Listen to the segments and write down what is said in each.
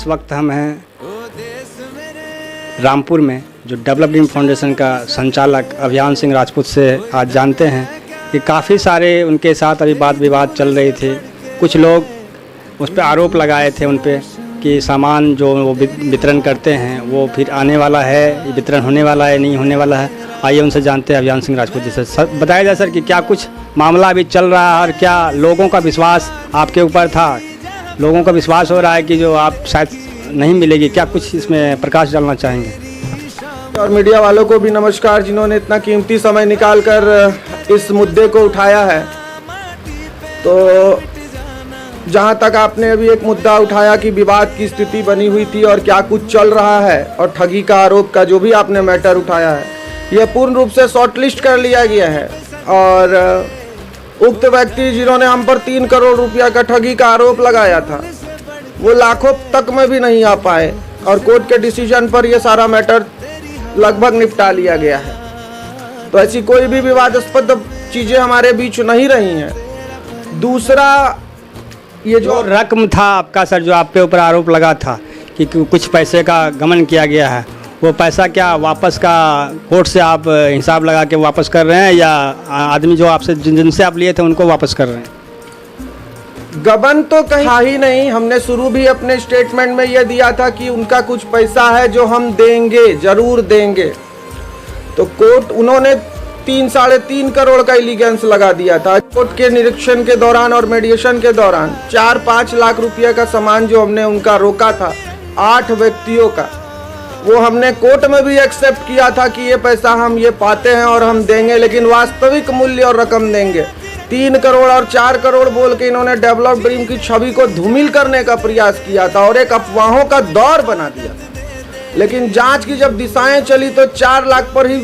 इस वक्त हम हैं रामपुर में, जो डेवलप ड्रीम फाउंडेशन का संचालक अभियान सिंह राजपूत से आज जानते हैं कि काफ़ी सारे उनके साथ अभी वाद विवाद चल रहे थे। कुछ लोग उस पर आरोप लगाए थे उन पर कि सामान जो वो वितरण करते हैं वो फिर आने वाला है, वितरण होने वाला है, नहीं होने वाला है। आइए उनसे जानते हैं अभियान सिंह राजपूत जी से। सर बताया जाए सर कि क्या कुछ मामला अभी चल रहा है और क्या लोगों का विश्वास आपके ऊपर था? लोगों का विश्वास हो रहा है कि जो आप शायद नहीं मिलेगी, क्या कुछ इसमें प्रकाश डालना चाहेंगे? और मीडिया वालों को भी नमस्कार, जिन्होंने इतना कीमती समय निकालकर इस मुद्दे को उठाया है। तो जहां तक आपने अभी एक मुद्दा उठाया कि विवाद की स्थिति बनी हुई थी और क्या कुछ चल रहा है और ठगी का आरोप का जो भी आपने मैटर उठाया है, यह पूर्ण रूप से शॉर्टलिस्ट कर लिया गया है। और उक्त व्यक्ति जिन्होंने हम पर 3 करोड़ रुपया का ठगी का आरोप लगाया था, वो लाखों तक में भी नहीं आ पाए और कोर्ट के डिसीजन पर यह सारा मैटर लगभग निपटा लिया गया है। तो ऐसी कोई भी विवादास्पद चीज़ें हमारे बीच नहीं रही हैं। दूसरा, ये जो रकम था आपका सर, जो आप पे ऊपर आरोप लगा था कि कुछ पैसे का गमन किया गया है, वो पैसा क्या वापस का कोर्ट से आप हिसाब लगा के वापस कर रहे हैं या आदमी जो आपसे जिनसे आप लिए थे उनको वापस कर रहे हैं? गबन तो कहीं था ही नहीं। हमने शुरू भी अपने स्टेटमेंट में यह दिया था कि उनका कुछ पैसा है जो हम देंगे, जरूर देंगे। तो कोर्ट उन्होंने 3-3.5 करोड़ का इलीगेंस लगा दिया था। कोर्ट के निरीक्षण के दौरान और मेडिएशन के दौरान 4-5 लाख रुपये का सामान जो हमने उनका रोका था 8 व्यक्तियों का, वो हमने कोर्ट में भी एक्सेप्ट किया था कि ये पैसा हम ये पाते हैं और हम देंगे, लेकिन वास्तविक मूल्य और रकम देंगे। 3 करोड़ और 4 करोड़ बोल के इन्होंने डेवलप ड्रीम की छवि को धूमिल करने का प्रयास किया था और एक अफवाहों का दौर बना दिया था। लेकिन जांच की जब दिशाएं चली तो 4 लाख पर ही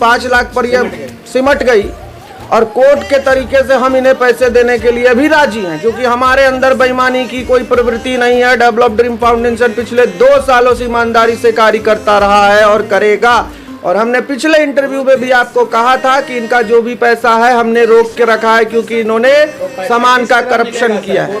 5 लाख पर यह सिमट गई और कोर्ट के तरीके से हम इन्हें पैसे देने के लिए भी राजी हैं, क्योंकि हमारे अंदर बेईमानी की कोई प्रवृत्ति नहीं है। डेवलप ड्रीम फाउंडेशन पिछले 2 सालों से ईमानदारी से कार्य करता रहा है और करेगा। और हमने पिछले इंटरव्यू में भी आपको कहा था कि इनका जो भी पैसा है हमने रोक के रखा है, क्योंकि इन्होंने सामान का करप्शन किया है।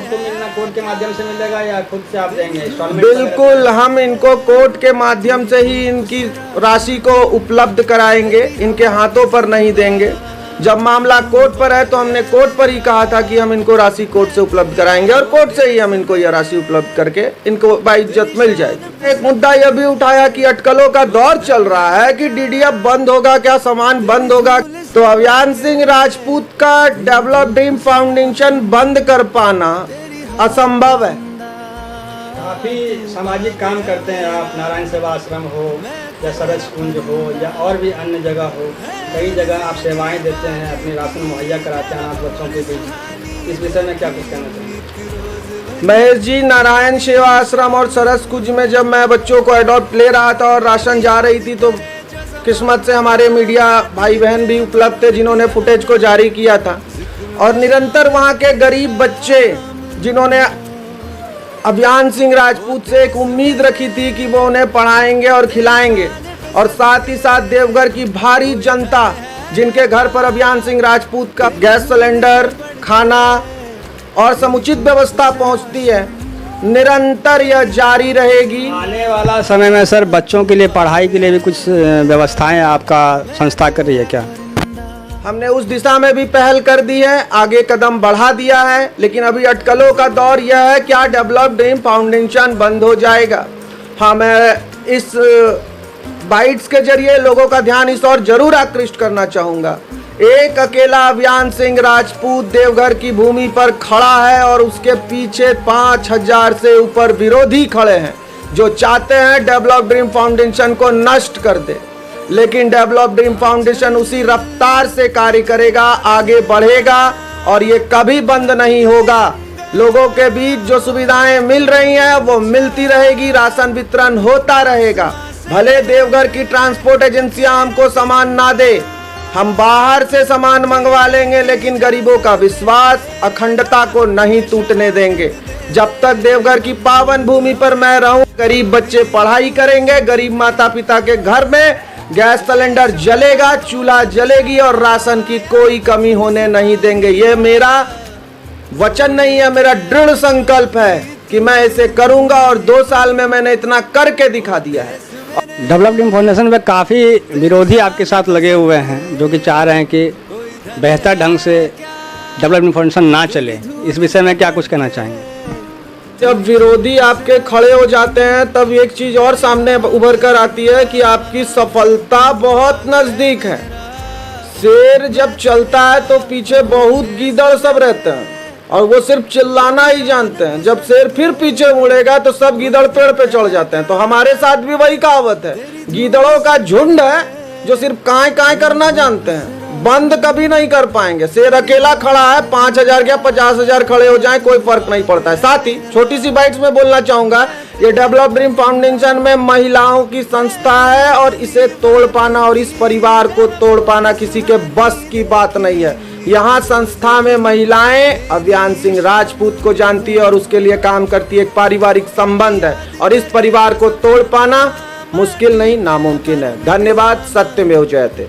कोर्ट के माध्यम से मिलेगा या खुद से आप देंगे? बिल्कुल, हम इनको कोर्ट के माध्यम से ही इनकी राशि को उपलब्ध कराएंगे, इनके हाथों पर नहीं देंगे। जब मामला कोर्ट पर है तो हमने कोर्ट पर ही कहा था कि हम इनको राशि कोर्ट से उपलब्ध कराएंगे और कोर्ट से ही हम इनको यह राशि उपलब्ध करके इनको बाइज्जत मिल जाएगी। एक मुद्दा यह भी उठाया कि अटकलों का दौर चल रहा है कि डीडीएफ बंद होगा, क्या सामान बंद होगा। तो अभियान सिंह राजपूत का डेवलप ड्रीम फाउंडेशन बंद कर पाना असंभव है। काफ़ी सामाजिक काम करते हैं आप, नारायण सेवा आश्रम हो या सरस कुंज हो या और भी अन्य जगह हो, कई जगह आप सेवाएं देते हैं, अपनी राशन मुहैया कराते हैं अनाथ बच्चों के बीच। इस विषय में क्या कुछ कहना चाहिए? महेश जी, नारायण सेवा आश्रम और सरस कुंज में जब मैं बच्चों को एडॉप्ट ले रहा था और राशन जा रही थी, तो किस्मत से हमारे मीडिया भाई बहन भी उपलब्ध थे जिन्होंने फुटेज को जारी किया था। और निरंतर वहाँ के गरीब बच्चे जिन्होंने अभियान सिंह राजपूत से एक उम्मीद रखी थी कि वो उन्हें पढ़ाएंगे और खिलाएंगे, और साथ ही साथ देवघर की भारी जनता जिनके घर पर अभियान सिंह राजपूत का गैस सिलेंडर, खाना और समुचित व्यवस्था पहुंचती है, निरंतर यह जारी रहेगी। आने वाला समय में सर बच्चों के लिए पढ़ाई के लिए भी कुछ व्यवस्थाएं आपका संस्था कर रही है क्या? हमने उस दिशा में भी पहल कर दी है, आगे कदम बढ़ा दिया है। लेकिन अभी अटकलों का दौर यह है, क्या डेवलप ड्रीम फाउंडेशन बंद हो जाएगा? हाँ, मैं इस बाइट्स के जरिए लोगों का ध्यान इस ओर जरूर आकृष्ट करना चाहूँगा। एक अकेला अभियान सिंह राजपूत देवघर की भूमि पर खड़ा है और उसके पीछे 5000 से ऊपर विरोधी खड़े हैं जो चाहते हैं डेवलप ड्रीम फाउंडेशन को नष्ट कर दे। लेकिन डेवलप ड्रीम फाउंडेशन उसी रफ्तार से कार्य करेगा, आगे बढ़ेगा और ये कभी बंद नहीं होगा। लोगों के बीच जो सुविधाएं मिल रही हैं वो मिलती रहेगी, राशन वितरण होता रहेगा। भले देवघर की ट्रांसपोर्ट एजेंसियां हमको सामान ना दे, हम बाहर से सामान मंगवा लेंगे, लेकिन गरीबों का विश्वास, अखंडता को नहीं टूटने देंगे। जब तक देवघर की पावन भूमि पर मैं रहूं, गरीब बच्चे पढ़ाई करेंगे, गरीब माता पिता के घर में गैस सिलेंडर जलेगा, चूल्हा जलेगी और राशन की कोई कमी होने नहीं देंगे। ये मेरा वचन नहीं है, मेरा दृढ़ संकल्प है कि मैं इसे करूंगा और 2 साल में मैंने इतना करके दिखा दिया है। डेवलप ड्रीम फाउंडेशन में काफ़ी विरोधी आपके साथ लगे हुए हैं जो कि चाह रहे हैं कि बेहतर ढंग से डेवलप ड्रीम फाउंडेशन ना चले। इस विषय में क्या कुछ कहना चाहेंगे? जब विरोधी आपके खड़े हो जाते हैं तब एक चीज़ और सामने उभर कर आती है कि आपकी सफलता बहुत नज़दीक है। शेर जब चलता है तो पीछे बहुत गीदड़ सब रहते हैं और वो सिर्फ चिल्लाना ही जानते हैं। जब शेर फिर पीछे मुड़ेगा तो सब गीदड़ पेड़ पे चढ़ जाते हैं। तो हमारे साथ भी वही कहावत है, गीदड़ों का झुंड है जो सिर्फ कांय कांय करना जानते हैं, बंद कभी नहीं कर पाएंगे। शेर अकेला खड़ा है, 5,000 या 50,000 खड़े हो जाएं कोई फर्क नहीं पड़ता है। साथ ही छोटी सी बाइट्स में बोलना चाहूंगा, ये डेवलप ड्रीम फाउंडेशन में महिलाओं की संस्था है और इसे तोड़ पाना और इस परिवार को तोड़ पाना किसी के बस की बात नहीं है। यहाँ संस्था में महिलाएं अभियान सिंह राजपूत को जानती है और उसके लिए काम करती है। एक पारिवारिक संबंध है और इस परिवार को तोड़ पाना मुश्किल नहीं, नामुमकिन है। धन्यवाद। सत्यमेव जयते।